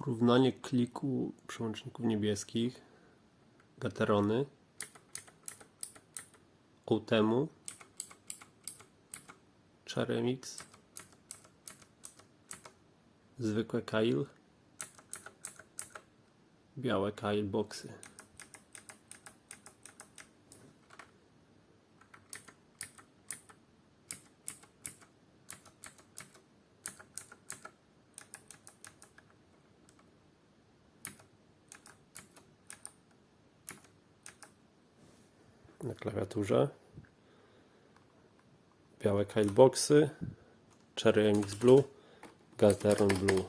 Porównanie kliku przełączników niebieskich, Gaterony, Outemu, Cherry-Mix, zwykłe Kail, białe Kail boxy. Na klawiaturze białe Kail boxy, Cherry-Mix Blue, Gateron Blue.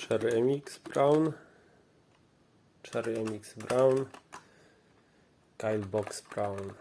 Cherry-Mix Brown, Cherry-Mix Brown, Kail Box Brown.